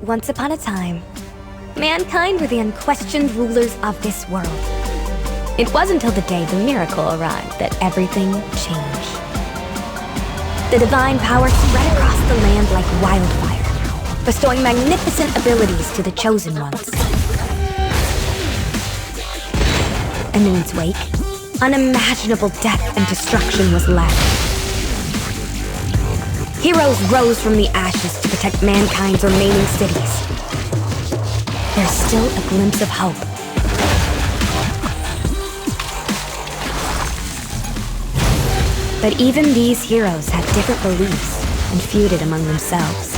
once upon a time, mankind were the unquestioned rulers of this world. It wasn't until the day the miracle arrived that everything changed. The divine power spread across the land like wildfire, bestowing magnificent abilities to the chosen ones. And in its wake, unimaginable death and destruction was left. Heroes rose from the ashes to protect mankind's remaining cities. There's still a glimpse of hope. But even these heroes had different beliefs and feuded among themselves.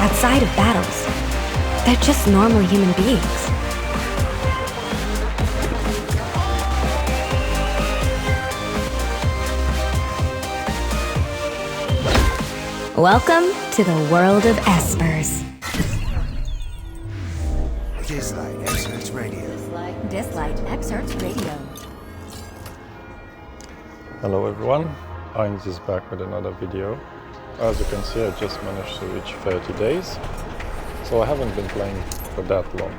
Outside of battles, they're just normal human beings. Welcome to the world of espers. Dislyte Excerpts Radio. Dislyte Excerpts Radio. Hello everyone, Ains is back with another video. As you can see, I just managed to reach 30 days, so I haven't been playing for that long.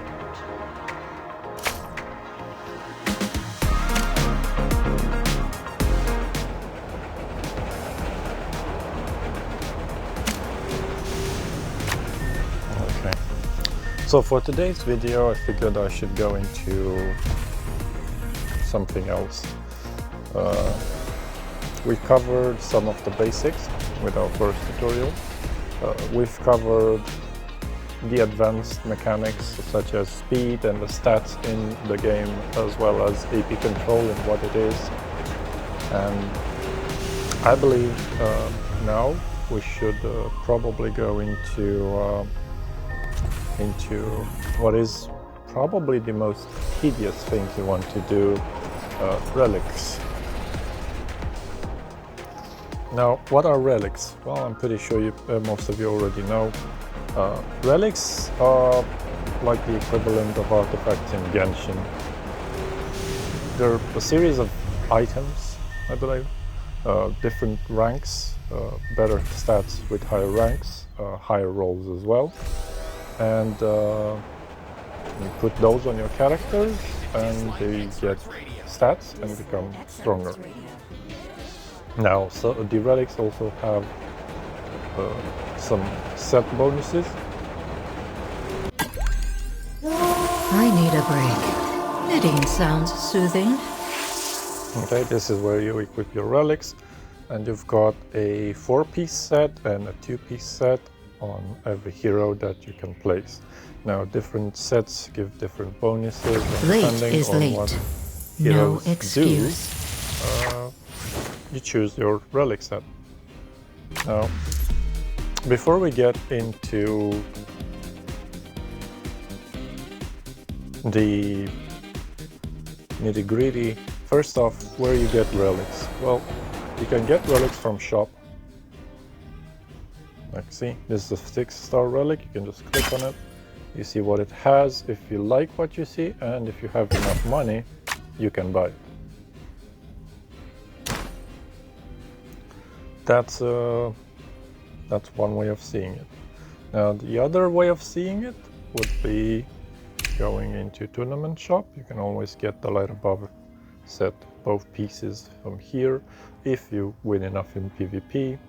Okay, so for today's video I figured I should go into something else. We covered some of the basics with our first tutorial. We've covered the advanced mechanics such as speed and the stats in the game, as well as AP control and what it is. And I believe now we should probably go into what is probably the most tedious thing you want to do, relics. Now, what are relics? Well, I'm pretty sure most of you already know. Relics are like the equivalent of artifacts in Genshin. They're a series of items, I believe, different ranks, better stats with higher ranks, higher rolls as well. And you put those on your characters and they get stats and become stronger. Now, so the relics also have some set bonuses. I need a break. Knitting sounds soothing. Okay, this is where you equip your relics, and you've got a 4-piece set and a 2-piece set on every hero that you can place. Now, different sets give different bonuses depending on what heroes No excuse. do. You choose your relic set. Now, before we get into the nitty-gritty, first off, where you get relics? Well, you can get relics from shop. Like, see, this is a 6-star relic. You can just click on it. You see what it has. If you like what you see, and if you have enough money, you can buy it. That's one way of seeing it. Now, the other way of seeing it would be going into tournament shop. You can always get the light above set, both pieces from here if you win enough in PvP.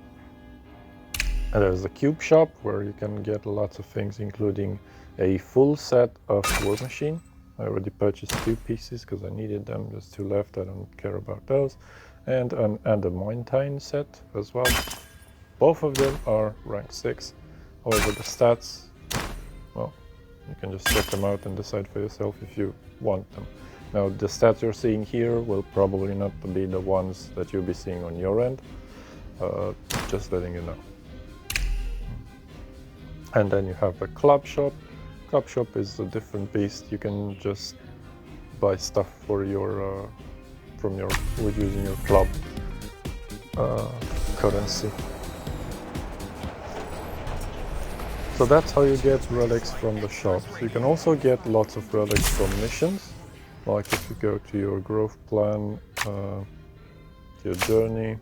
And there's a cube shop where you can get lots of things, including a full set of War Machine. I already purchased 2 pieces because I needed them. There's 2 left. I don't care about those. And a Mountain set as well. Both of them are rank 6. However, the stats, well, you can just check them out and decide for yourself if you want them. Now, the stats you're seeing here will probably not be the ones that you'll be seeing on your end. Just letting you know. And then you have a club shop. Club shop is a different beast. You can just buy stuff for your with using your club currency. So that's how you get relics from the shops. You can also get lots of relics from missions, like if you go to your growth plan, your journey.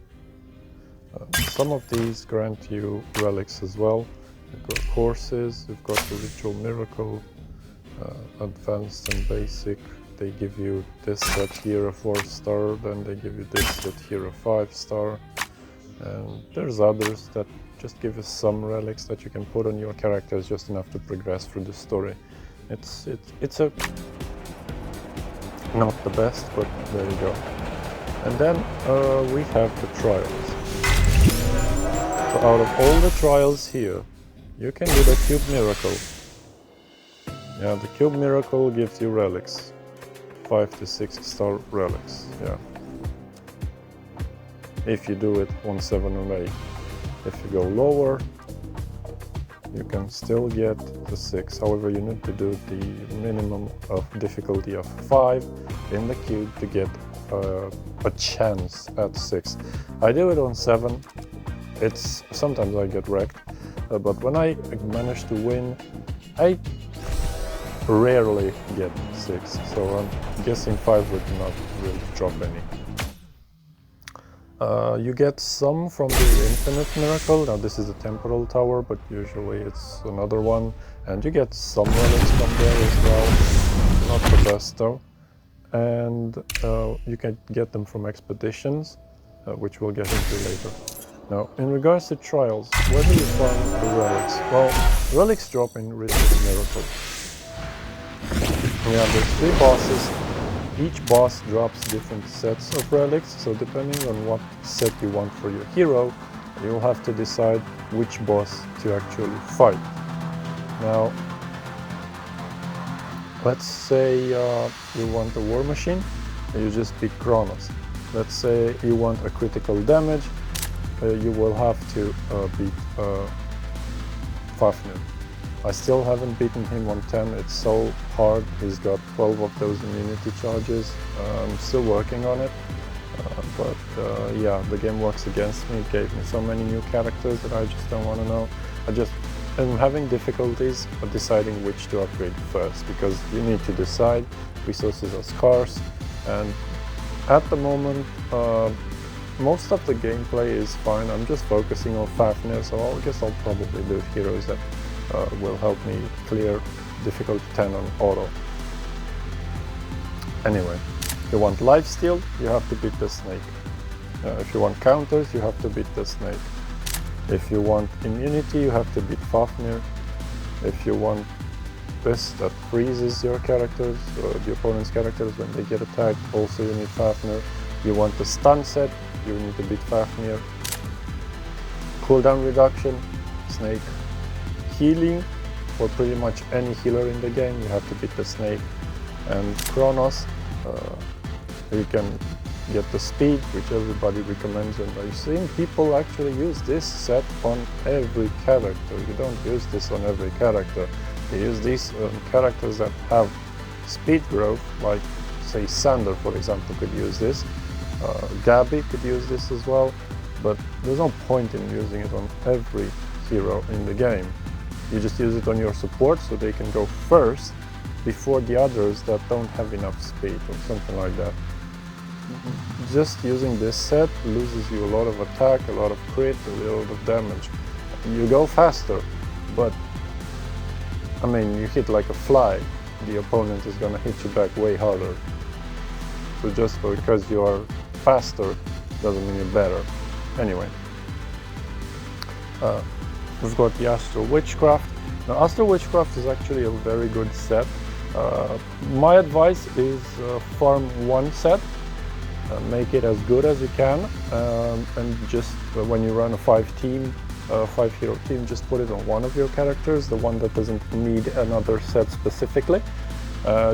Some of these grant you relics as well. You've got courses, you've got the ritual miracle, advanced and basic. They give you this set here a 4-star, then they give you this set here a 5-star. And there's others that just give you some relics that you can put on your characters just enough to progress through the story. It's not the best, but there you go. And then we have the trials. So out of all the trials here, you can do the Cube Miracle. Yeah, the Cube Miracle gives you relics. 5 to 6-star relics, yeah. If you do it on 7 and 8. If you go lower, you can still get the 6. However, you need to do the minimum of difficulty of 5 in the cube to get a chance at 6. I do it on 7. Sometimes I get wrecked, but when I manage to win, I rarely get 6. So I'm guessing 5 would not really drop any. You get some from the Infinite Miracle. Now this is a temporal tower, but usually it's another one. And you get some relics from there as well. Not the best though. And you can get them from expeditions, which we'll get into later. Now, in regards to trials, where do you find the relics? Well, relics drop in Ritual Miracle. Yeah, there's 3 bosses. Each boss drops different sets of relics, so depending on what set you want for your hero, you'll have to decide which boss to actually fight. Now, let's say you want a war machine, you just beat Kronos. Let's say you want a critical damage, you will have to beat Fafnir. I still haven't beaten him on 10, it's so hard. He's got 12 of those immunity charges. I'm still working on it, but yeah, the game works against me. It gave me so many new characters that I just don't want to know. I'm having difficulties of deciding which to upgrade first, because you need to decide, resources are scarce, and at the moment most of the gameplay is fine. I'm just focusing on Fafnir, so I guess I'll probably do heroes that will help me clear difficulty 10 on auto. Anyway, if you want lifesteal, you have to beat the snake. If you want counters, you have to beat the snake. If you want immunity, you have to beat Fafnir. If you want this that freezes your characters, the opponent's characters when they get attacked, also you need Fafnir. You want the stun set, you need to beat Fafnir. Cooldown reduction, snake. Healing, for pretty much any healer in the game, you have to beat the snake. And Kronos, you can get the speed, which everybody recommends, and I've seen people actually use this set on every character. You don't use this on every character. You use these characters that have speed growth, like say Sander, for example, could use this. Gabby could use this as well, but there's no point in using it on every hero in the game. You just use it on your support so they can go first before the others that don't have enough speed or something like that. Just using this set loses you a lot of attack, a lot of crit, a lot of damage. You go faster, but I mean, you hit like a fly, the opponent is gonna hit you back way harder. So just because you are faster doesn't mean you're better. Anyway. We've got the Astral Witchcraft. Now, Astral Witchcraft is actually a very good set. My advice is farm one set, make it as good as you can, and just when you run a 5-hero team, just put it on one of your characters, the one that doesn't need another set specifically.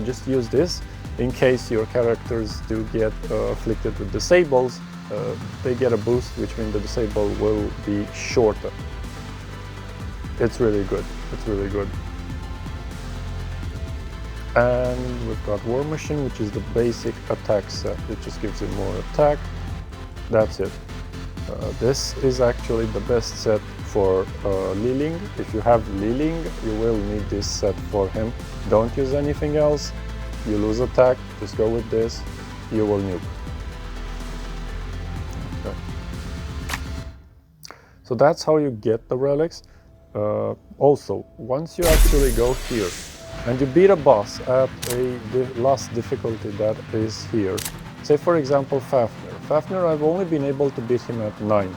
Just use this in case your characters do get afflicted with disables. They get a boost, which means the disable will be shorter. It's really good. It's really good. And we've got War Machine, which is the basic attack set. It just gives you more attack. That's it. This is actually the best set for Liling. If you have Liling, you will need this set for him. Don't use anything else. You lose attack, just go with this. You will nuke. Okay. So that's how you get the relics. Also, once you actually go here and you beat a boss at a last difficulty that is here, say for example Fafnir. Fafnir, I've only been able to beat him at 9.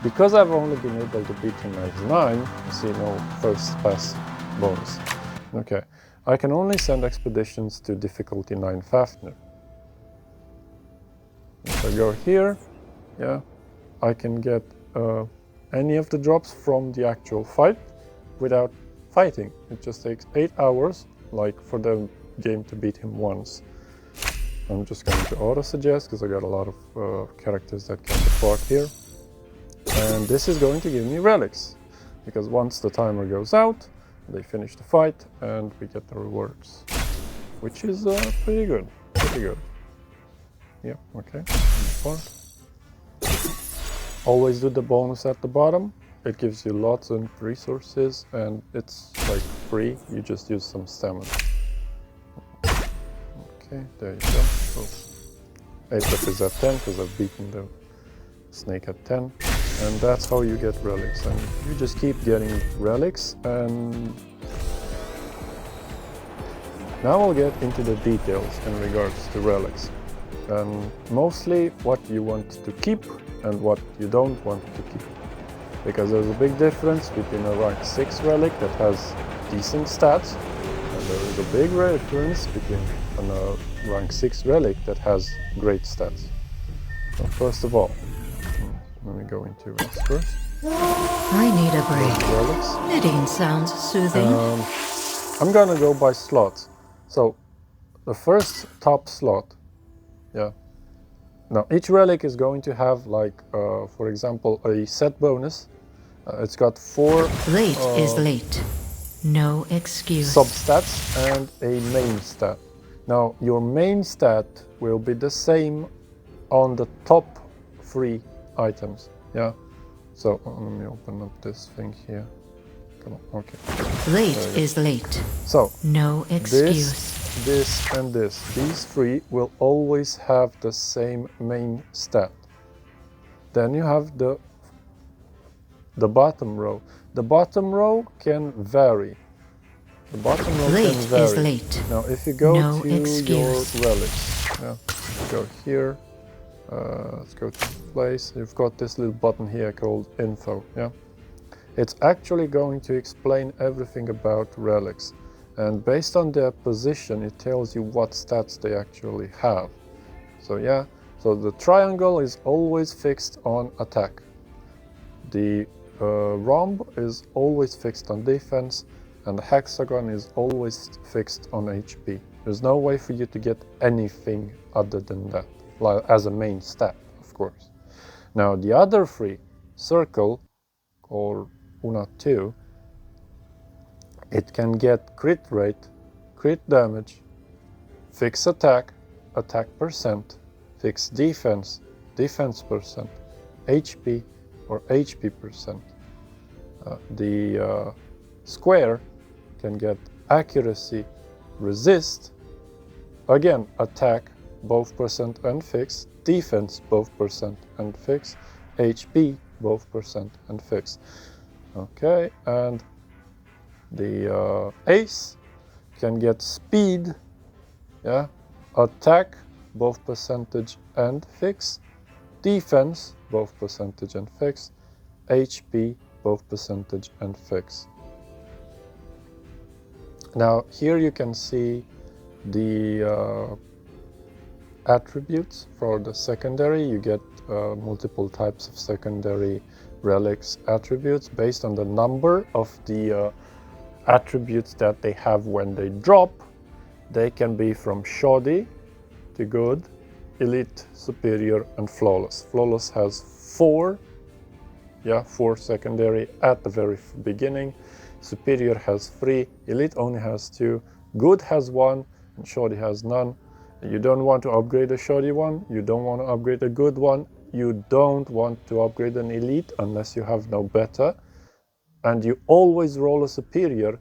Because I've only been able to beat him at 9, you see no first pass bonus. Okay, I can only send expeditions to difficulty 9 Fafnir. If I go here, yeah, I can get any of the drops from the actual fight without fighting. It just takes 8 hours, like for the game to beat him once. I'm just going to auto-suggest because I got a lot of characters that can depart here. And this is going to give me relics, because once the timer goes out, they finish the fight and we get the rewards, which is pretty good, Yeah, okay, depart. Always do the bonus at the bottom. It gives you lots of resources and it's like free, you just use some stamina. Okay, there you go. So, ASAP is at 10 because I've beaten the snake at 10. And that's how you get relics. And you just keep getting relics. And now we'll get into the details in regards to relics. And mostly what you want to keep and what you don't want to keep. Because there's a big difference between a rank 6 relic that has decent stats, and there is a big difference between a rank 6 relic that has great stats. So first of all, let me go into this first. I need a break. Relics. Knitting sounds soothing. I'm gonna go by slots. So the first top slot, yeah. Now each relic is going to have like, for example, a set bonus. It's got 4 Late is late. No excuse. substats and a main stat. Now your main stat will be the same on the top 3 items, yeah. So let me open up this thing here. Come on, okay. Late is late. So No excuse. this and this, these 3 will always have the same main stat. Then you have the bottom row. The bottom row can vary. The bottom row Late can vary. is late. Now if you go No to excuse. your relics, yeah, go here. Let's go to place. You've got this little button here called info, yeah. It's actually going to explain everything about relics, and based on their position it tells you what stats they actually have. So yeah, so the triangle is always fixed on attack. The rhomb is always fixed on defense, and the hexagon is always fixed on HP. There's no way for you to get anything other than that, as a main stat, of course. Now the other 3, circle or Una 2, it can get crit rate, crit damage, fixed attack, attack percent, fixed defense, defense percent, HP or HP percent. The square can get accuracy, resist, again attack, both percent and fixed, defense both percent and fixed, HP both percent and fixed. Okay, and the ace can get speed, yeah, attack both percentage and fixed, defense both percentage and fixed, HP both percentage and fixed. Now here you can see the attributes for the secondary. You get multiple types of secondary relics attributes based on the number of the attributes that they have when they drop. They can be from shoddy to good, elite, superior, and flawless. Flawless has 4 secondary at the very beginning. Superior has 3, elite only has 2, good has 1, and shoddy has none. You don't want to upgrade a shoddy one, you don't want to upgrade a good one, you don't want to upgrade an elite unless you have no beta, and you always roll a superior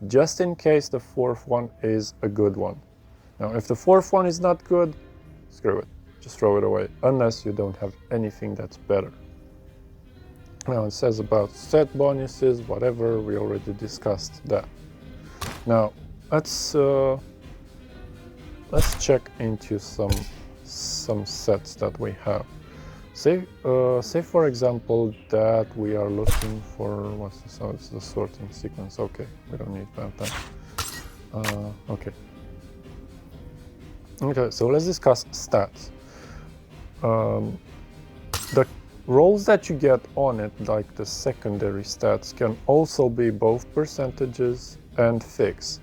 just in case the fourth one is a good one. Now, if the fourth one is not good, screw it, just throw it away, unless you don't have anything that's better. Now it says about stat bonuses, whatever, we already discussed that. Now let's check into some sets that we have. Say for example that we are looking for, what's this? Oh, it's the sorting sequence. Okay, we don't need that then. Okay, so let's discuss stats. The rolls that you get on it, like the secondary stats, can also be both percentages and fixed.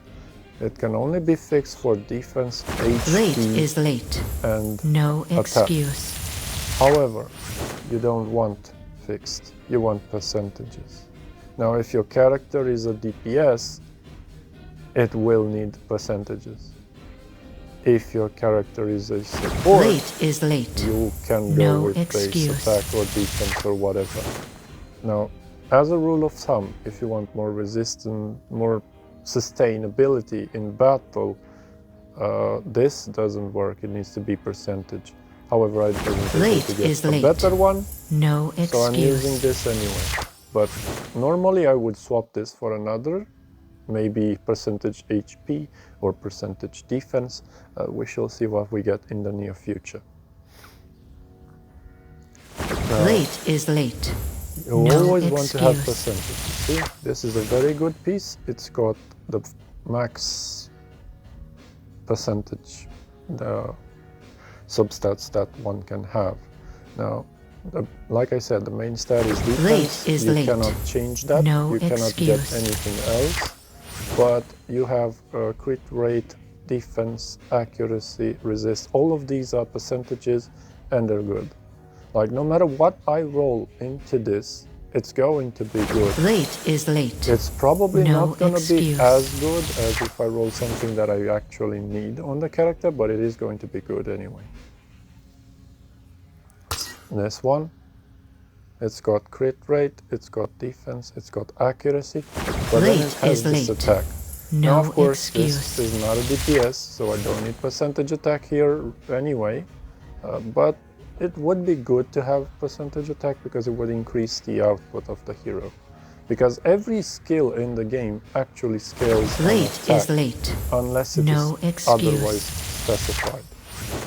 It can only be fixed for defense, HP, Late is late. and No attack. excuse. However, you don't want fixed, you want percentages. Now, if your character is a DPS, it will need percentages. If your character is a support, Late is late. you can go No with excuse. base attack or defense or whatever. Now, as a rule of thumb, if you want more resistance, more sustainability in battle, this doesn't work. It needs to be percentage. However, I wasn't able Late to get is a late. better one, No so I'm using excuse. this anyway. But normally I would swap this for another, maybe percentage HP or percentage defense. We shall see what we get in the near future. Late is late. You No always want to have excuse. percentage. See, this is a very good piece. It's got the max percentage, the substats that one can have. Now, like I said, the main stat is defense. Late is you late. cannot change that. No you cannot excuse. get anything else. But you have crit rate, defense, accuracy, resist. All of these are percentages and they're good. Like, no matter what I roll into this, it's going to be good. Late is late. It's probably No not going to be excuse. as good as if I roll something that I actually need on the character, but it is going to be good anyway. This one, it's got crit rate, it's got defense, it's got accuracy, but then Late it has is this late. attack. No Now, of course, excuse. this is not a DPS, so I don't need percentage attack here anyway, but it would be good to have percentage attack because it would increase the output of the hero. Because every skill in the game actually scales on Late attack, is late. unless it No is excuse. otherwise specified.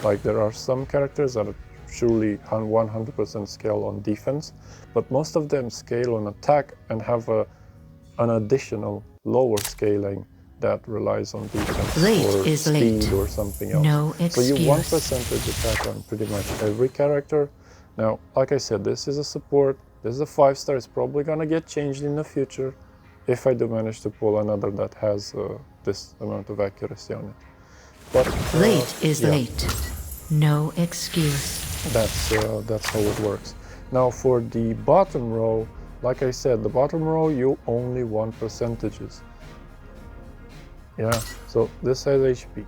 Like, there are some characters that are surely 100% scale on defense, but most of them scale on attack and have an additional lower scaling that relies on defense Late or is speed late. or something else. No So you want excuse. percentage attack on pretty much every character. Now, like I said, this is a support, this is a 5-star, it's probably gonna get changed in the future if I do manage to pull another that has this amount of accuracy on it. But Late is yeah. late. No excuse. That's how it works. Now for the bottom row, like I said, the bottom row you only want percentages. Yeah, so this has HP,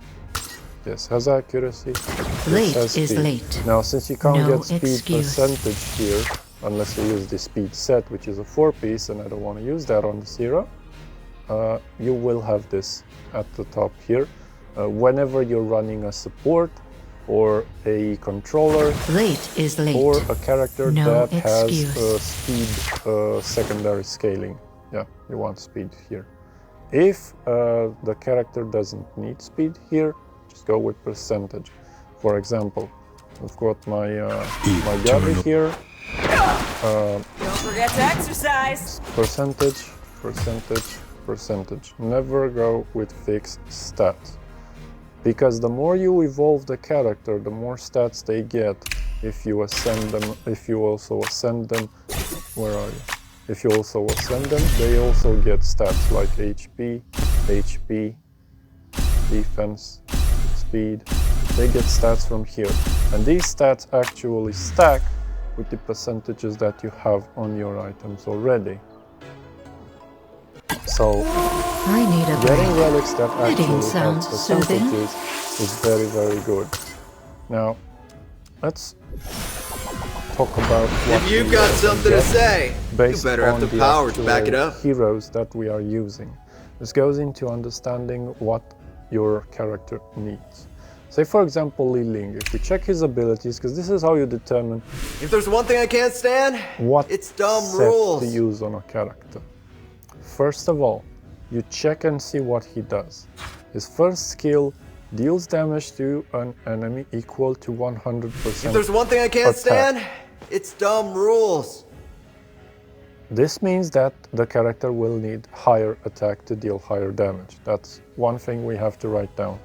this has accuracy, this Late has is speed. late. Now since you can't No get speed excuse. percentage here, unless you use the speed set, which is a 4-piece, and I don't want to use that on the hero, you will have this at the top here. Whenever you're running a support, or a controller, Late is late. or a character No that has excuse. speed secondary scaling. Yeah, you want speed here. If the character doesn't need speed here, just go with percentage. For example, I've got my my Gabi here. Don't forget to exercise. Percentage, percentage, percentage. Never go with fixed stats. Because the more you evolve the character, the more stats they get. If you ascend them, if you also ascend them, where are you? If you also ascend them, they also get stats like HP, HP, defense, speed. They get stats from here. And these stats actually stack with the percentages that you have on your items already. So I need a getting break. relics that actually have sounds soothing. percentages is very, very good. Now, let's talk about what If you've we got can something to get say, you based better have on the power to back it actual up. heroes that we are using. This goes into understanding what your character needs. Say for example Li Ling, if we check his abilities, because this is how you determine If there's one thing I can't stand, what it's dumb set rules. to use on a character. First of all, you check and see what he does. His first skill deals damage to an enemy equal to 100%. If there's one thing I can't attack. stand, it's dumb rules. This means that the character will need higher attack to deal higher damage. That's one thing we have to write down.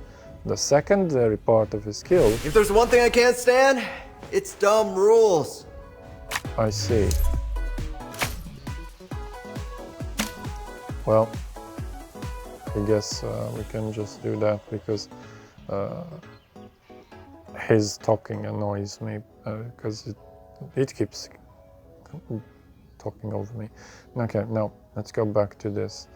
The secondary part of his skill, If there's one thing I can't stand, it's dumb rules. I see. Well, I guess we can just do that because his talking annoys me because it keeps talking over me. Okay, now let's go back to this.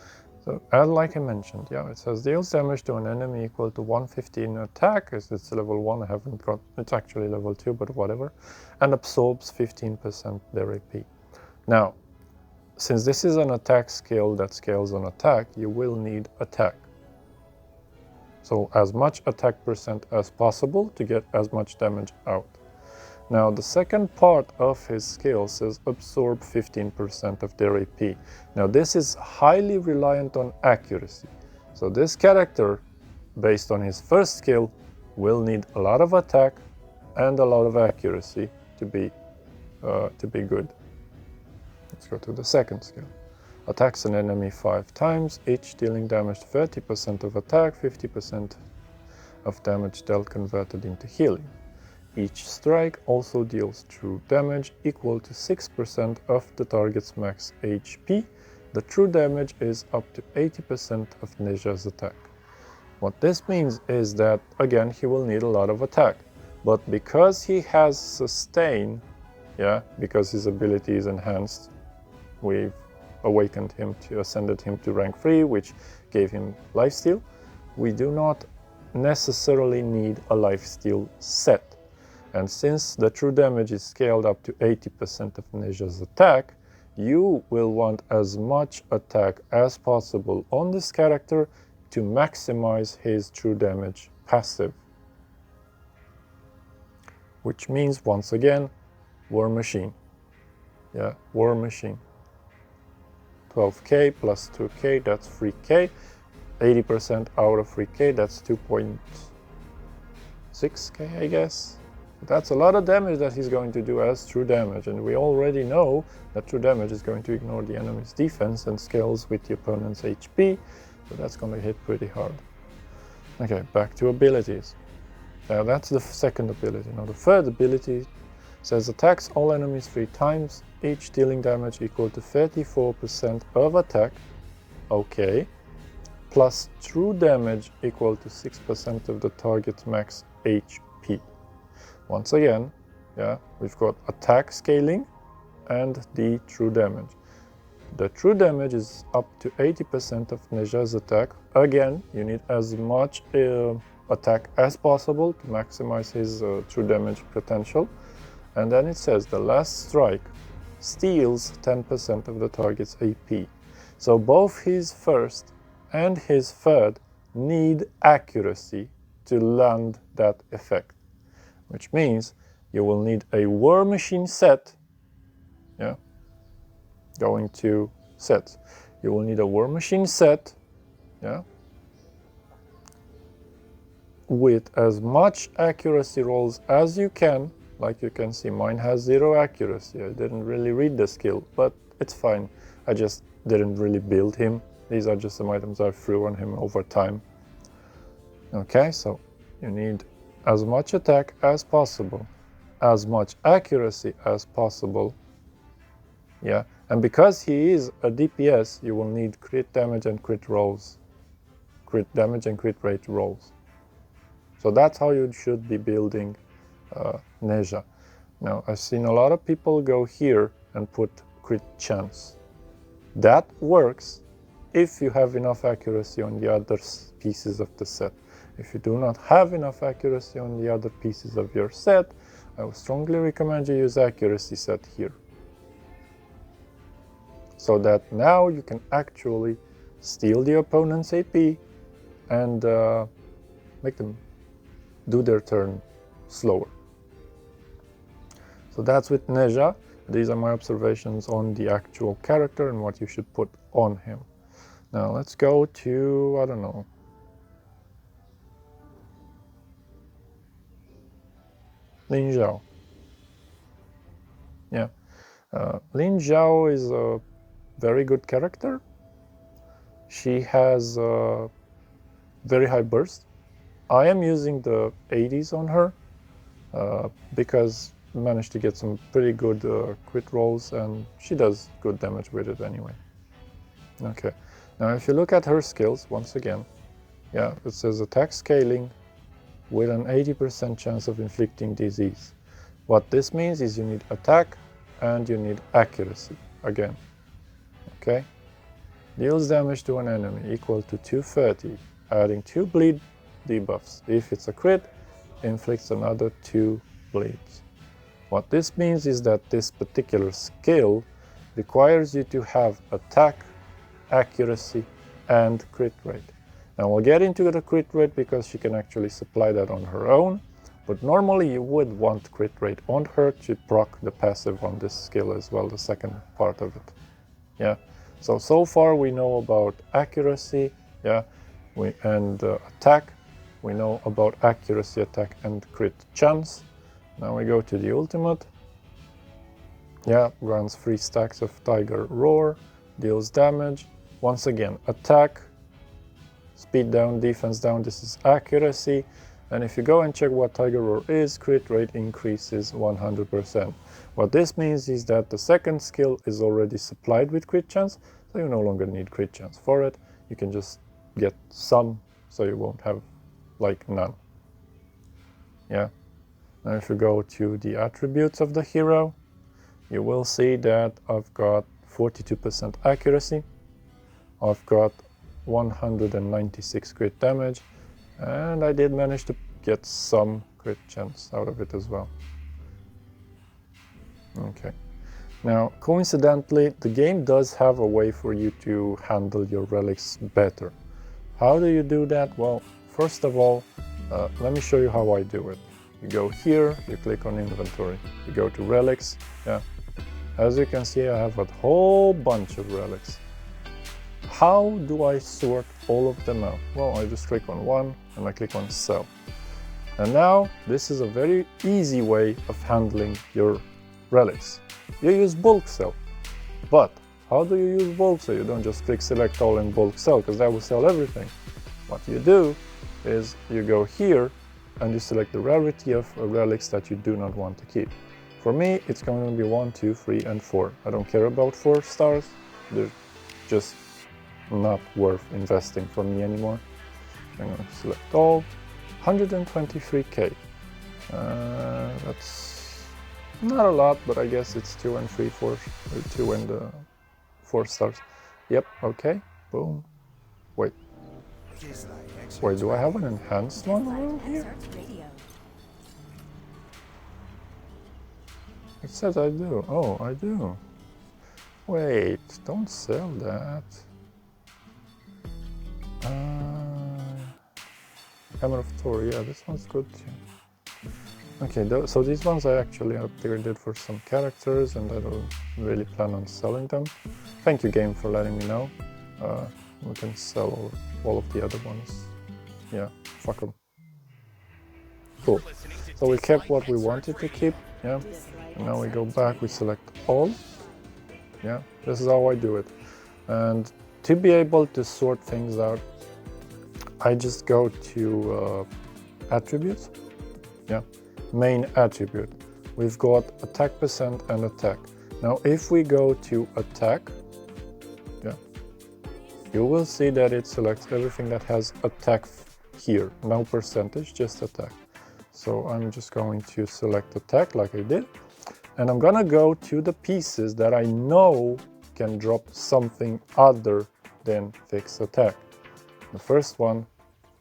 So, like I mentioned, yeah, it says deals damage to an enemy equal to 115 attack. It's level 1, I haven't got, it's actually level 2, but whatever. And absorbs 15% their AP. Now, since this is an attack skill that scales on attack, you will need attack. So as much attack percent as possible to get as much damage out. Now the second part of his skill says absorb 15% of their AP. Now this is highly reliant on accuracy. So this character, based on his first skill, will need a lot of attack and a lot of accuracy to be good. Let's go to the second skill. Attacks an enemy 5 times, each dealing damage 30% of attack, 50% of damage dealt converted into healing. Each strike also deals true damage equal to 6% of the target's max HP. The true damage is up to 80% of Neja's attack. What this means is that, again, he will need a lot of attack. But because he has sustain, because his ability is enhanced, we've awakened him to, ascended him to rank 3, which gave him lifesteal. We do not necessarily need a lifesteal set. And since the true damage is scaled up to 80% of Neja's attack, you will want as much attack as possible on this character to maximize his true damage passive. Which means, once again, War Machine. War Machine. 12k plus 2k, that's 3k. 80% out of 3k, that's 2.6k, I guess. That's a lot of damage that he's going to do as true damage, and we already know that true damage is going to ignore the enemy's defense and scales with the opponent's HP, so that's going to hit pretty hard. Okay, back to abilities. That's the second ability. Now the third ability says attacks all enemies 3 times, each dealing damage equal to 34% of attack, okay, plus true damage equal to 6% of the target's max HP. Once again, we've got attack scaling and the true damage. The true damage is up to 80% of Neja's attack. Again, you need as much attack as possible to maximize his true damage potential. And then it says the last strike steals 10% of the target's AP. So both his first and his third need accuracy to land that effect. Which means you will need a War Machine set, going to sets. You will need a War Machine set, with as much accuracy rolls as you can. Like you can see, mine has 0 accuracy. I didn't really read the skill, but it's fine. I just didn't really build him. These are just some items I threw on him over time. Okay, so you need as much attack as possible, as much accuracy as possible, and because he is a DPS, you will need crit damage and crit rolls, crit damage and crit rate rolls. So that's how you should be building Neja. Now, I've seen a lot of people go here and put crit chance. That works if you have enough accuracy on the other pieces of the set. If you do not have enough accuracy on the other pieces of your set, I would strongly recommend you use accuracy set here. So that now you can actually steal the opponent's AP and make them do their turn slower. So that's with Neja. These are my observations on the actual character and what you should put on him. Now let's go to, I don't know, Lin Zhao. Yeah, Lin Zhao is a very good character. She has a very high burst. I am using the 80s on her because I managed to get some pretty good crit rolls, and she does good damage with it anyway. Okay, now if you look at her skills, once again, yeah, it says attack scaling with an 80% chance of inflicting disease. What this means is you need attack and you need accuracy again. Okay, deals damage to an enemy equal to 230, adding 2 bleed debuffs. If it's a crit, inflicts another 2 bleeds. What this means is that this particular skill requires you to have attack, accuracy, and crit rate. Now we'll get into the crit rate because she can actually supply that on her own, but normally you would want crit rate on her to proc the passive on this skill as well, the second part of it. Yeah, so far we know about accuracy, yeah, and attack. We know about accuracy, attack, and crit chance. Now we go to the ultimate. Yeah, runs 3 stacks of Tiger Roar, deals damage. Once again, attack, speed down, defense down, this is accuracy. And if you go and check what Tiger Roar is, crit rate increases 100%. What this means is that the second skill is already supplied with crit chance, so you no longer need crit chance for it. You can just get some, so you won't have like none. Yeah. Now if you go to the attributes of the hero, you will see that I've got 42% accuracy, I've got 196 crit damage, and I did manage to get some crit chance out of it as well. Okay. Now, coincidentally, the game does have a way for you to handle your relics better. How do you do that? Well, first of all, let me show you how I do it. You go here, you click on inventory, you go to relics, yeah. As you can see, I have a whole bunch of relics. How do I sort all of them out? Well, I just click on one and I click on sell. And now this is a very easy way of handling your relics. You use bulk sell. But how do you use bulk sell? You don't just click select all and bulk sell, because that will sell everything. What you do is you go here and you select the rarity of relics that you do not want to keep. For me, it's going to be 1, 2, 3, and 4. I don't care about 4 stars. They're just not worth investing for me anymore. I'm going to select all. 123k. That's not a lot, but I guess it's 2 and 3, 4, 2 and 4 stars. Yep, okay, boom. Wait. Wait, do I have an enhanced one around here? It says I do. Oh, I do. Wait, don't sell that. Hammer of Thor, yeah, this one's good too. Okay, so these ones I actually upgraded for some characters, and I don't really plan on selling them. Thank you, game, for letting me know. We can sell all of the other ones. Yeah, fuck them. Cool. So we kept what we wanted to keep, yeah. And now we go back, we select all. Yeah, this is how I do it. And to be able to sort things out, I just go to attributes. Yeah, main attribute. We've got attack percent and attack. Now if we go to attack, yeah, you will see that it selects everything that has attack here. No percentage, just attack. So I'm just going to select attack like I did. And I'm gonna go to the pieces that I know can drop something other than fixed attack. The first one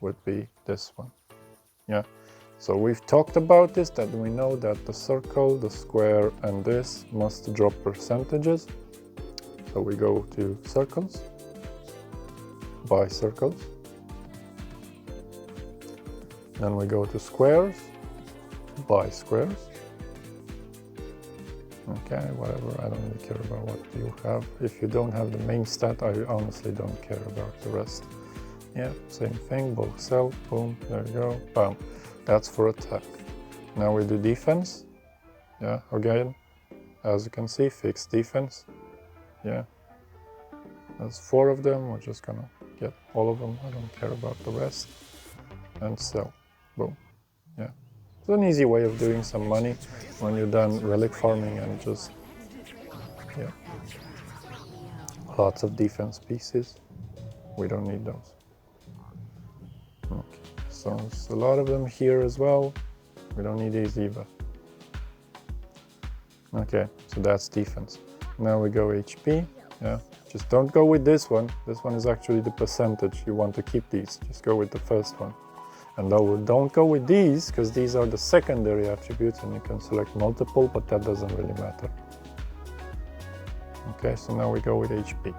would be this one. Yeah. So we've talked about this, that we know that the circle, the square, and this must drop percentages. So we go to circles, buy circles. Then we go to squares, buy squares. Okay, whatever, I don't really care about what you have. If you don't have the main stat, I honestly don't care about the rest. Yeah, same thing, bulk sell, boom, there you go, bam. That's for attack. Now we do defense. Yeah, again, as you can see, fixed defense. Yeah, there's 4 of them, we're just gonna get all of them, I don't care about the rest. And sell, boom, yeah. It's an easy way of doing some money when you're done relic farming and just, yeah. Lots of defense pieces. We don't need those. Okay, so there's a lot of them here as well. We don't need these either. Okay, so that's defense. Now we go HP. Yeah, just don't go with this one. This one is actually the percentage. You want to keep these. Just go with the first one. And don't go with these, because these are the secondary attributes and you can select multiple, but that doesn't really matter. Okay, so now we go with HP.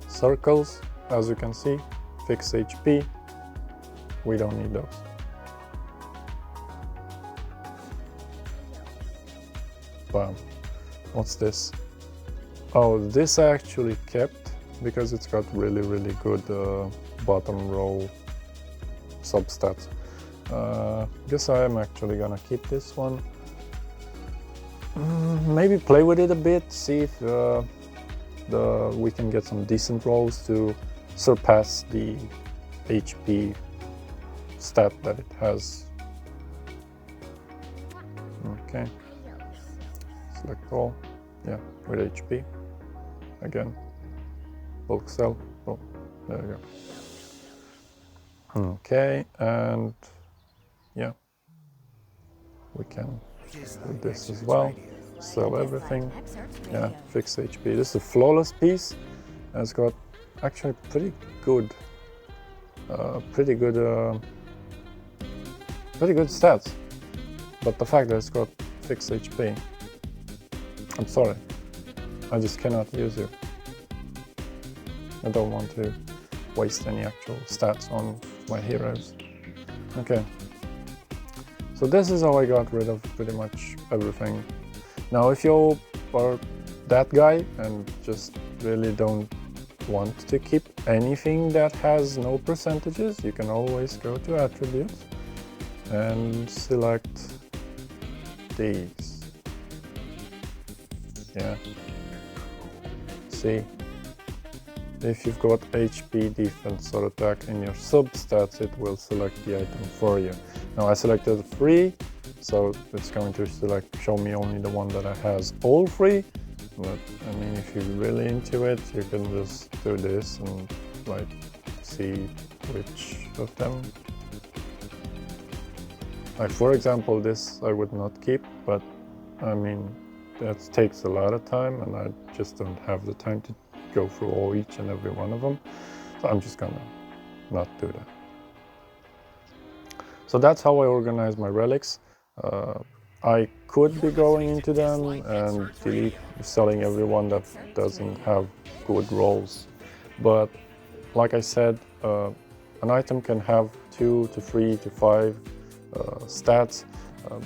Circles, as you can see, fix HP. We don't need those. Bam. What's this? Oh, this I actually kept because it's got really, really good bottom row substats. Guess I am actually gonna keep this one. Maybe play with it a bit, see if we can get some decent rolls to surpass the HP stat that it has. Okay, select all. Yeah, with HP. Again, bulk sell. Oh, there you go. Okay, and yeah, we can do this as well. Sell everything. Yeah, fix HP. This is a flawless piece. And it's got actually pretty good stats. But the fact that it's got fixed HP, I'm sorry, I just cannot use you. I don't want to waste any actual stats on my heroes. Okay, so this is how I got rid of pretty much everything. Now if you are that guy and just really don't want to keep anything that has no percentages, you can always go to attributes and select these. Yeah, see, if you've got HP, defense or attack in your substats, it will select the item for you. Now I selected 3, so it's going to show me only the one that has all 3. But I mean, if you're really into it, you can just do this and like see which of them. Like for example, this I would not keep, but I mean, that takes a lot of time and I just don't have the time to go through each and every one of them. So I'm just gonna not do that. So that's how I organize my relics. I could be going into them and selling everyone that doesn't have good rolls. But like I said, an item can have 2 to 3 to 5 stats.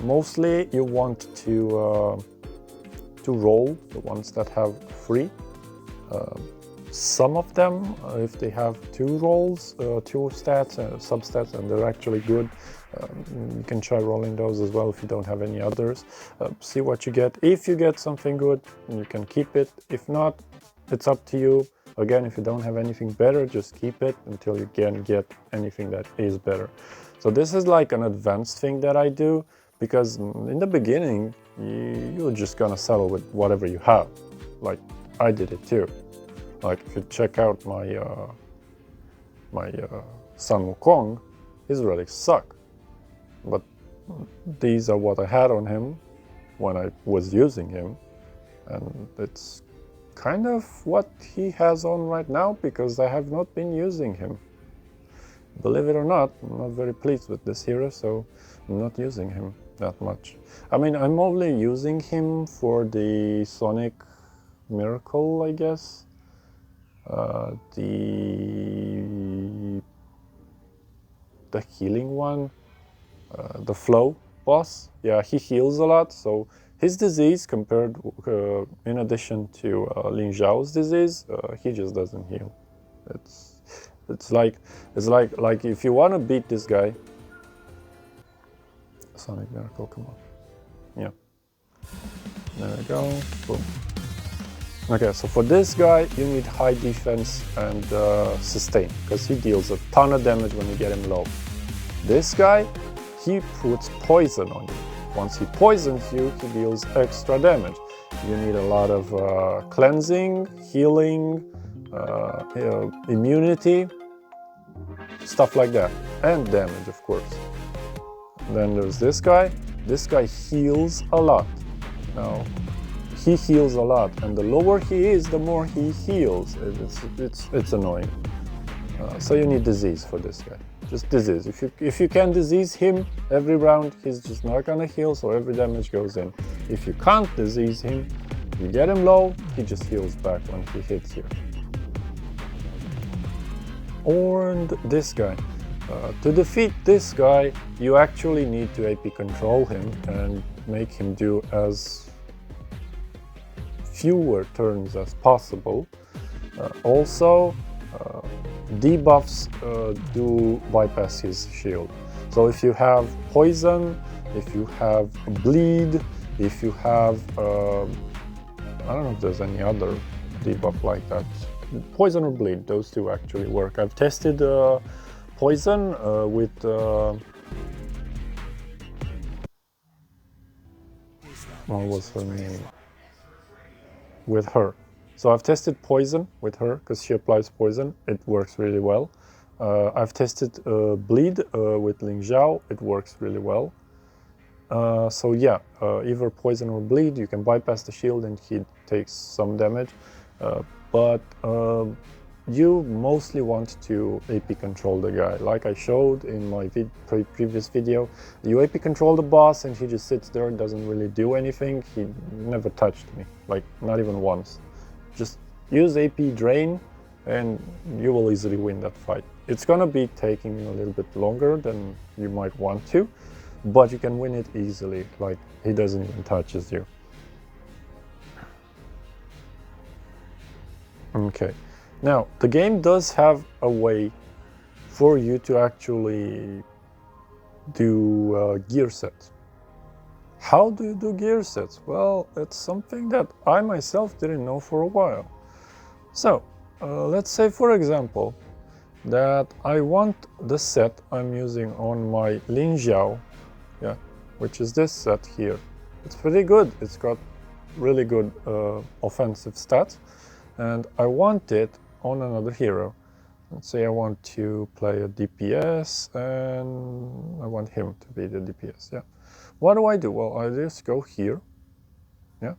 Mostly you want to roll the ones that have 3. Some of them, if they have 2 rolls, 2 stats, substats, and they're actually good, you can try rolling those as well if you don't have any others. See what you get. If you get something good, you can keep it. If not, it's up to you. Again, if you don't have anything better, just keep it until you can get anything that is better. So this is like an advanced thing that I do, because in the beginning, you're just gonna settle with whatever you have. Like I did it too. Like if you check out my Sun Wukong, his relics suck. But these are what I had on him when I was using him, and it's kind of what he has on right now because I have not been using him. Believe it or not, I'm not very pleased with this hero, so I'm not using him that much. I mean, I'm only using him for the Sonic Miracle, I guess. The healing one, the Flow boss. Yeah, he heals a lot, so his disease compared, in addition to Lin Zhao's disease, he just doesn't heal. It's like if you want to beat this guy, Sonic Miracle, come on, yeah, there we go, boom. Okay, so for this guy, you need high defense and sustain, because he deals a ton of damage when you get him low. This guy, he puts poison on you. Once he poisons you, he deals extra damage. You need a lot of cleansing, healing, immunity, stuff like that, and damage, of course. Then there's this guy. This guy heals a lot. Now, he heals a lot, and the lower he is, the more he heals. It's annoying. So you need disease for this guy. Just disease. If you can disease him every round, he's just not gonna heal, so every damage goes in. If you can't disease him, you get him low, he just heals back when he hits you. Or this guy. To defeat this guy, you actually need to AP control him and make him do as fewer turns as possible. Also, debuffs do bypass his shield. So if you have poison, if you have bleed, if you have I don't know if there's any other debuff like that. Poison or bleed, those two actually work. I've tested poison with what was her name? With her. So I've tested poison with her because she applies poison. It works really well. I've tested bleed with Lin Zhao. It works really well. So yeah, either poison or bleed, you can bypass the shield and he takes some damage. But you mostly want to AP control the guy. Like I showed in my previous video, you AP control the boss and he just sits there and doesn't really do anything. He never touched me, like not even once. Just use AP drain and you will easily win that fight. It's gonna be taking a little bit longer than you might want to, but you can win it easily, like he doesn't even touches you. Okay, now the game does have a way for you to actually do gear sets. How do you do gear sets? Well, it's something that I myself didn't know for a while. So, let's say for example that I want the set I'm using on my Lin Zhao, yeah, which is this set here. It's pretty good, it's got really good offensive stats, and I want it on another hero. Let's say I want to play a DPS and I want him to be the DPS, yeah. What do? Well, I just go here, yeah.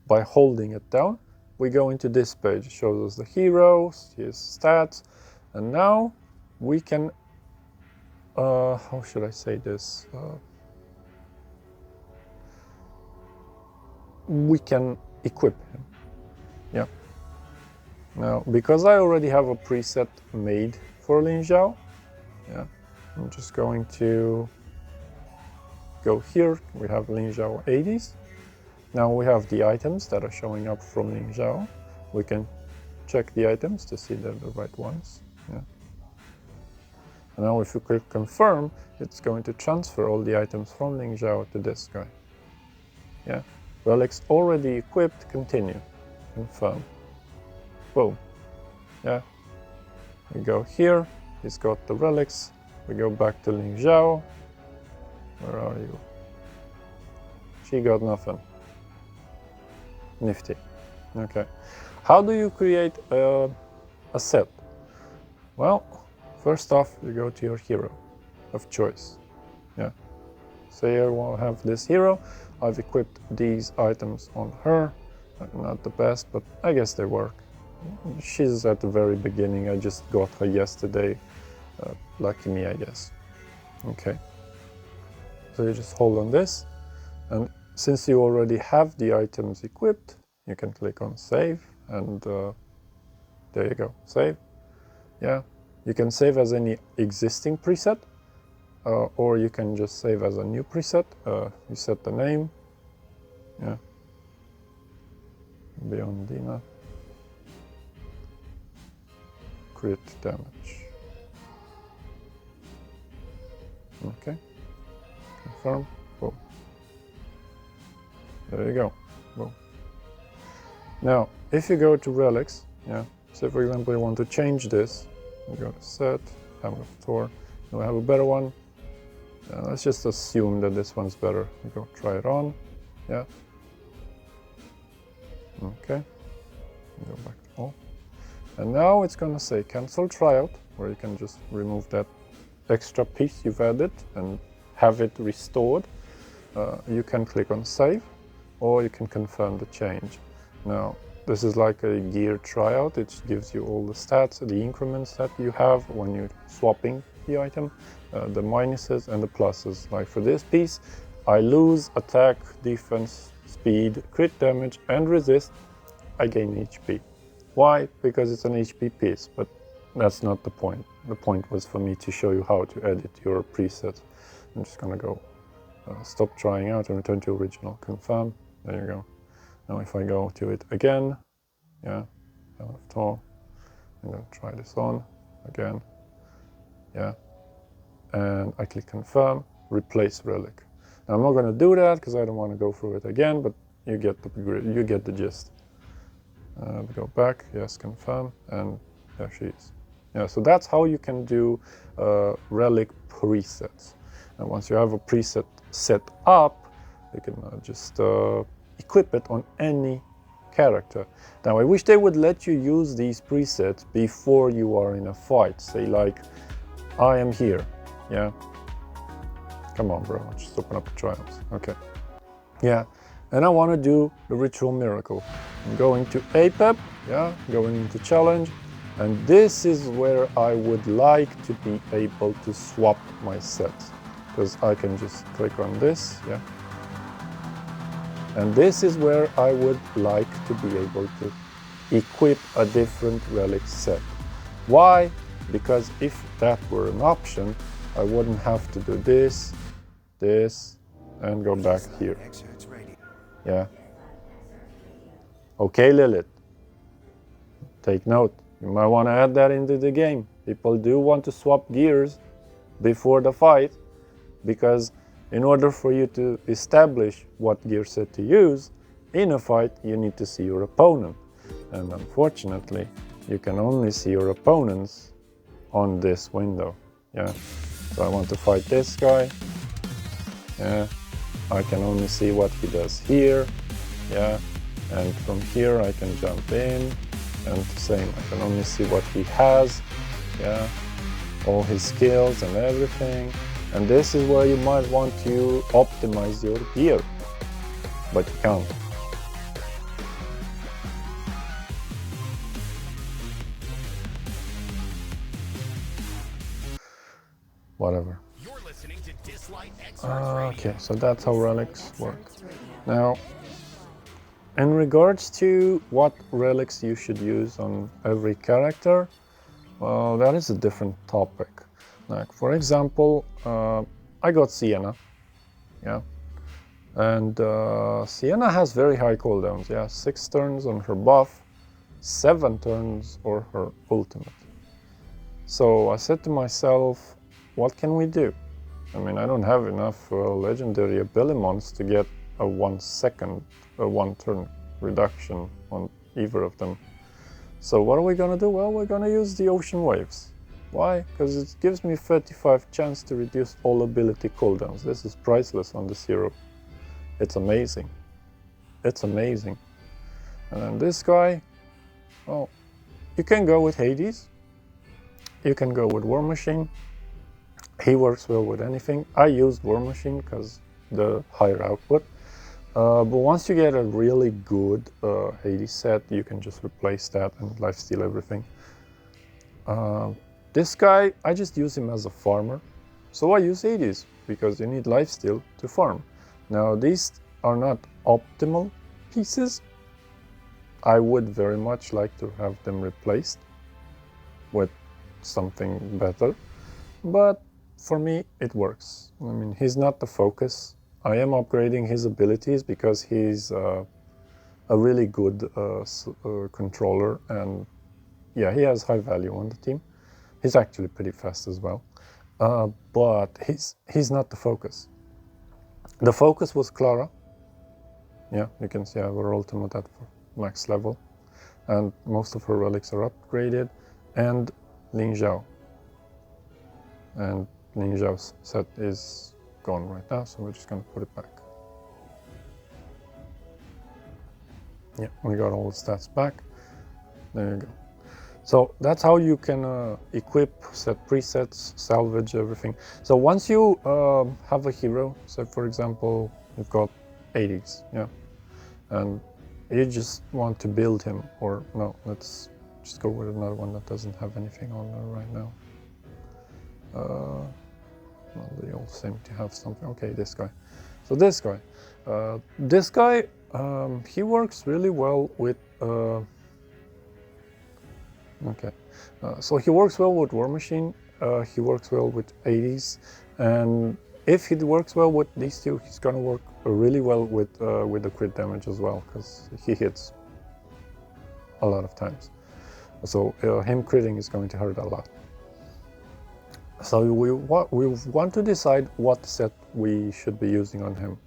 By holding it down, we go into this page. It shows us the heroes, his stats, and now we can, how should I say this? We can equip him, yeah. Now, because I already have a preset made for Lin Zhao, yeah, I'm just going to go here. We have Lin Zhao 80s. Now we have the items that are showing up from Lin Zhao. We can check the items to see they're the right ones. Yeah. And now if you click confirm, it's going to transfer all the items from Lin Zhao to this guy. Yeah. Relics already equipped, continue. Confirm. Boom. Yeah. We go here, he's got the relics. We go back to Lin Zhao. Where are you? She got nothing. Nifty. Okay. How do you create a set? Well, first off, you go to your hero of choice. Yeah. Say I want to have this hero. I've equipped these items on her. Not the best, but I guess they work. she's at the very beginning. I just got her yesterday. Lucky me, I guess. Okay. So you just hold on this, and since you already have the items equipped, you can click on save, and there you go, save. Yeah, you can save as any existing preset, or you can just save as a new preset. You set the name, yeah, Beyond Dina, crit damage. Okay, confirm, boom. There you go, boom. Now, if you go to relics, yeah, say for example you want to change this, you go to set, Hammer of Thor, you have a better one. Let's just assume that this one's better. You go try it on, yeah. Okay, go back to all. And now it's gonna say cancel tryout, where you can just remove that extra piece you've added and have it restored. You can click on save, or you can confirm the change. Now, this is like a gear tryout. It gives you all the stats, the increments that you have when you're swapping the item, the minuses and the pluses. Like for this piece, I lose attack, defense, speed, crit damage and resist. I gain HP. Why? Because it's an HP piece, but that's not the point. The point was for me to show you how to edit your presets. I'm just gonna go stop trying out and return to original, confirm. There you go. Now if I go to it again, yeah, I'm gonna try this on again, yeah, and I click confirm, replace relic. Now I'm not gonna do that because I don't want to go through it again, but you get the gist. Go back, yes, confirm, and there she is. Yeah, so that's how you can do relic presets. And once you have a preset set up, you can just equip it on any character. Now I wish they would let you use these presets before you are in a fight. Say like, I am here, yeah? Come on bro, just open up the trials, okay. Yeah, and I want to do the ritual miracle. I'm going to APEP, yeah, going into challenge, and this is where I would like to be able to swap my sets. Because I can just click on this, yeah. And this is where I would like to be able to equip a different relic set. Why? Because if that were an option, I wouldn't have to do this, this, and go back here. Yeah. Okay, Lilith. Take note. You might want to add that into the game. People do want to swap gears before the fight, because in order for you to establish what gear set to use in a fight, you need to see your opponent. And unfortunately, you can only see your opponents on this window. Yeah. So I want to fight this guy. Yeah. I can only see what he does here. Yeah. And from here I can jump in. And the same, I can only see what he has. Yeah. All his skills and everything. And this is where you might want to optimize your gear, but you can't. Whatever. Okay, so that's how relics work. Now, in regards to what relics you should use on every character, well, that is a different topic. Like, for example, I got Sienna, yeah, and Sienna has very high cooldowns, yeah, 6 turns on her buff, 7 turns or her ultimate. So I said to myself, what can we do? I mean, I don't have enough legendary abilimons to get a 1 turn reduction on either of them. So what are we gonna do? Well, we're gonna use the ocean waves. Why? Because it gives me 35 chance to reduce all ability cooldowns. This is priceless on the syrup. It's amazing. It's amazing. And then this guy, well, you can go with Hades. You can go with War Machine. He works well with anything. I used War Machine because the higher output. But once you get a really good 80 set, you can just replace that and lifesteal everything. This guy, I just use him as a farmer. So I use 80s, because you need lifesteal to farm. Now these are not optimal pieces. I would very much like to have them replaced with something better. But for me, it works. I mean, he's not the focus. I am upgrading his abilities because he's a really good controller, and yeah, he has high value on the team. He's actually pretty fast as well, but he's not the focus. The focus was Clara. Yeah, you can see I have her ultimate at max level, and most of her relics are upgraded, and Ling Zhao. And Ling Zhao's set is gone right now, so we're just going to put it back. Yeah, we got all the stats back. There you go. So that's how you can equip, set presets, salvage everything. So once you have a hero, so for example, you've got 80s, yeah, and you just want to build him, or no, let's just go with another one that doesn't have anything on there right now. Well, they all seem to have something. Okay, this guy. So this guy, he works really well with. Okay, so he works well with War Machine. He works well with 80s, and if he works well with these two, he's gonna work really well with the crit damage as well, because he hits a lot of times. So him critting is going to hurt a lot. So we want to decide what set we should be using on him.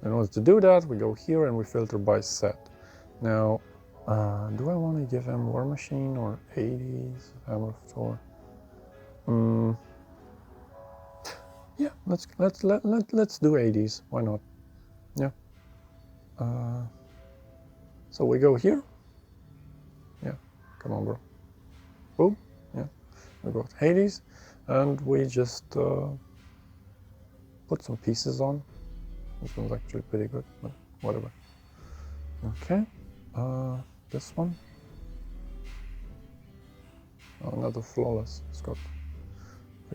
In order to do that, we go here and we filter by set. Now, do I want to give him War Machine or 80s Hammer of Thor? Yeah, let's do 80s. Why not? Yeah. So we go here. Yeah, come on, bro. Boom. Yeah, we got 80s. And we just put some pieces on. This one's actually pretty good, but whatever. Okay, this one. Oh, another flawless. It's got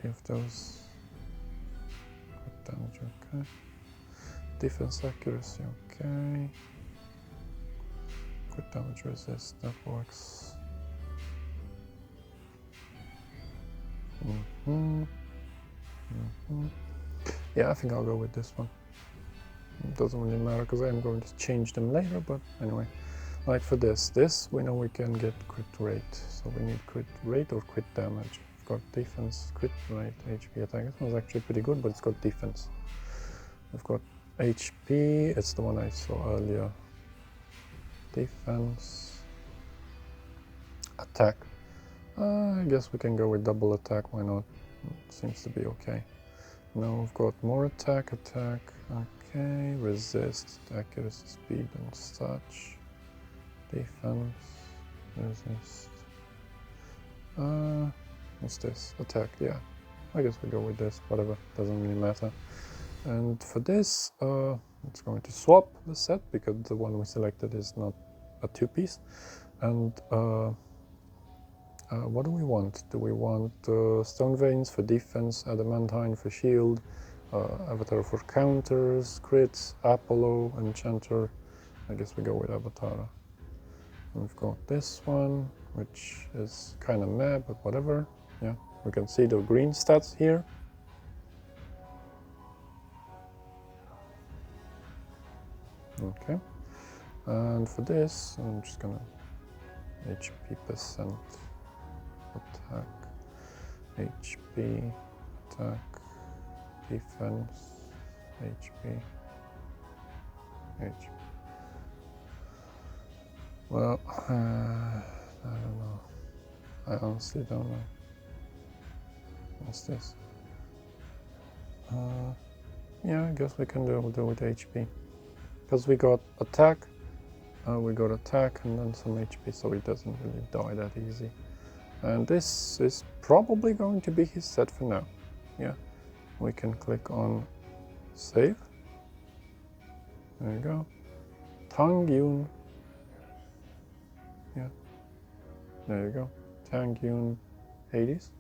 3 of those. Good damage, okay. Defense accuracy, okay. Good damage resist, that works. Yeah, I think I'll go with this one. It doesn't really matter because I'm going to change them later, but anyway. Like for this we know we can get crit rate. So we need crit rate or crit damage. We've got defense, crit rate, HP attack. This one's actually pretty good, but it's got defense. We've got HP, it's the one I saw earlier. Defense, attack. I guess we can go with double attack, why not? It seems to be okay. Now we've got more attack, okay, resist, accuracy, speed and such. Defense, resist. What's this? Attack, yeah. I guess we go with this, whatever, doesn't really matter. And for this, it's going to swap the set because the one we selected is not a 2-piece. And what do we want? Do we want Stone Veins for defense, Adamantine for shield, Avatar for counters, crits, Apollo, Enchanter? I guess we go with Avatar. We've got this one, which is kind of meh, but whatever. Yeah, we can see the green stats here. Okay, and for this, I'm just gonna HP percent. Attack, HP, attack, defense, HP, HP. Well, I don't know. I honestly don't know. What's this? Yeah, I guess we can do with HP. Because we got attack, and then some HP, so he doesn't really die that easy. And this is probably going to be his set for now. Yeah, we can click on save. There you go. Tangyun. Yeah. There you go. Tangyun Hades.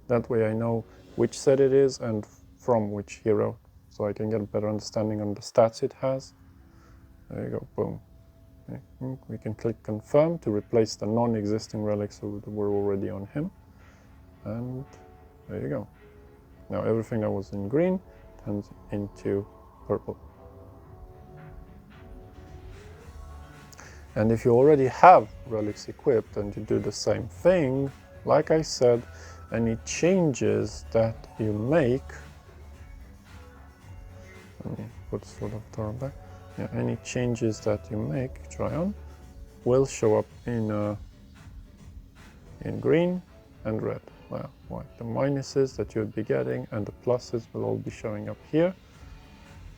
That way I know which set it is and from which hero, so I can get a better understanding on the stats it has. There you go, boom. Okay. We can click confirm to replace the non-existing relics that were already on him. And there you go. Now everything that was in green turns into purple. And if you already have relics equipped and you do the same thing, like I said, any changes that you make, let me put sort of turn back. Yeah, any changes that you make, try on, will show up in green and red. Well, white. The minuses that you'd be getting and the pluses will all be showing up here.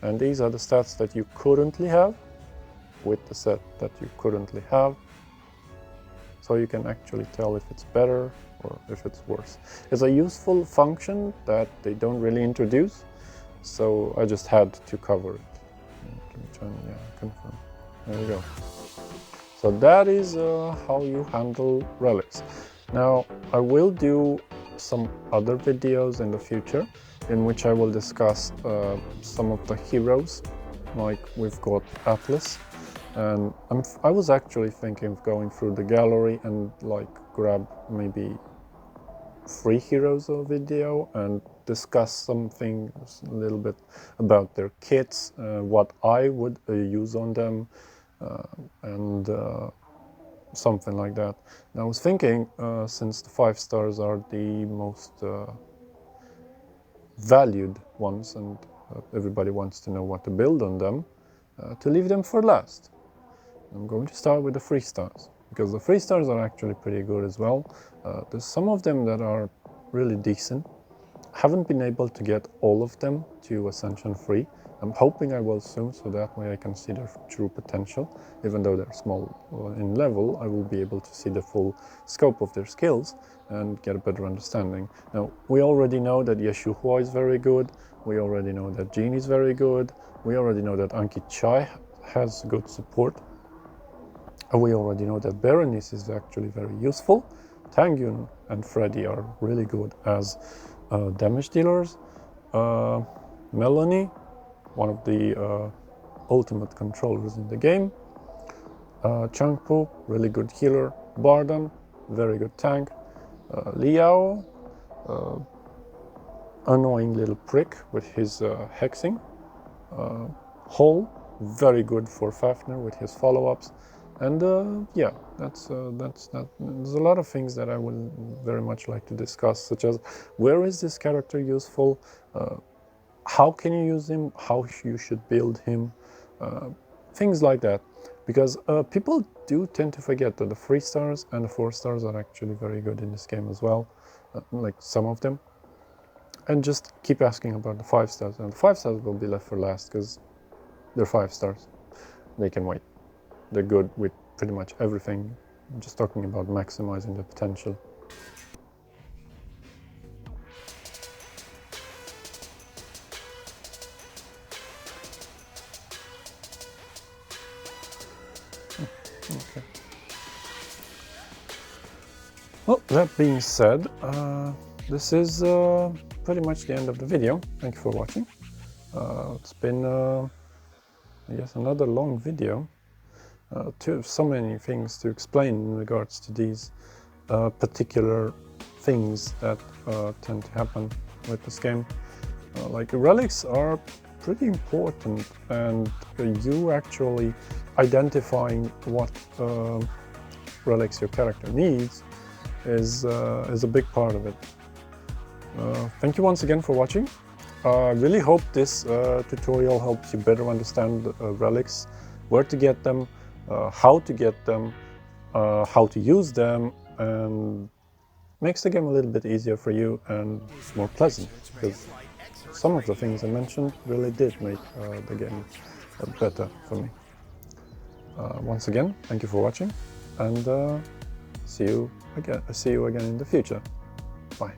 And these are the stats that you currently have with the set that you currently have. So you can actually tell if it's better or if it's worse. It's a useful function that they don't really introduce, so I just had to cover it. Yeah, confirm. There you go. So that is how you handle relics. Now, I will do some other videos in the future in which I will discuss some of the heroes, like we've got Atlas. And I was actually thinking of going through the gallery and like grab maybe 3 heroes of video and discuss something a little bit about their kits, what I would use on them, and something like that. And I was thinking, since the 5 stars are the most valued ones and everybody wants to know what to build on them, to leave them for last. I'm going to start with the 3 stars, because the 3 stars are actually pretty good as well. There's some of them that are really decent. I haven't been able to get all of them to Ascension 3. I'm hoping I will soon, so that way I can see their true potential. Even though they're small in level, I will be able to see the full scope of their skills and get a better understanding. Now, we already know that Yeshua is very good. We already know that Jean is very good. We already know that Anki Chai has good support. We already know that Berenice is actually very useful. Tangyun and Freddy are really good as damage dealers. Melanie, one of the ultimate controllers in the game. Changpu, really good healer. Bardan, very good tank. Liao, annoying little prick with his hexing. Hall, very good for Fafnir with his follow-ups. And yeah, that's that. There's a lot of things that I would very much like to discuss, such as where is this character useful, how can you use him, how you should build him, things like that. Because people do tend to forget that the 3 stars and the 4 stars are actually very good in this game as well, like some of them. And just keep asking about the 5 stars, and the 5 stars will be left for last because they're 5 stars. They can wait. They're good with pretty much everything. I'm just talking about maximizing the potential. Okay. Well, that being said, this is pretty much the end of the video. Thank you for watching. It's been, I guess, another long video. So many things to explain in regards to these particular things that tend to happen with this game. Like relics are pretty important, and you actually identifying what relics your character needs is a big part of it. Thank you once again for watching. I really hope this tutorial helps you better understand relics, where to get them, how to get them, how to use them, and makes the game a little bit easier for you and more pleasant, because some of the things I mentioned really did make the game better for me. Once again, thank you for watching, and see you again in the future. Bye.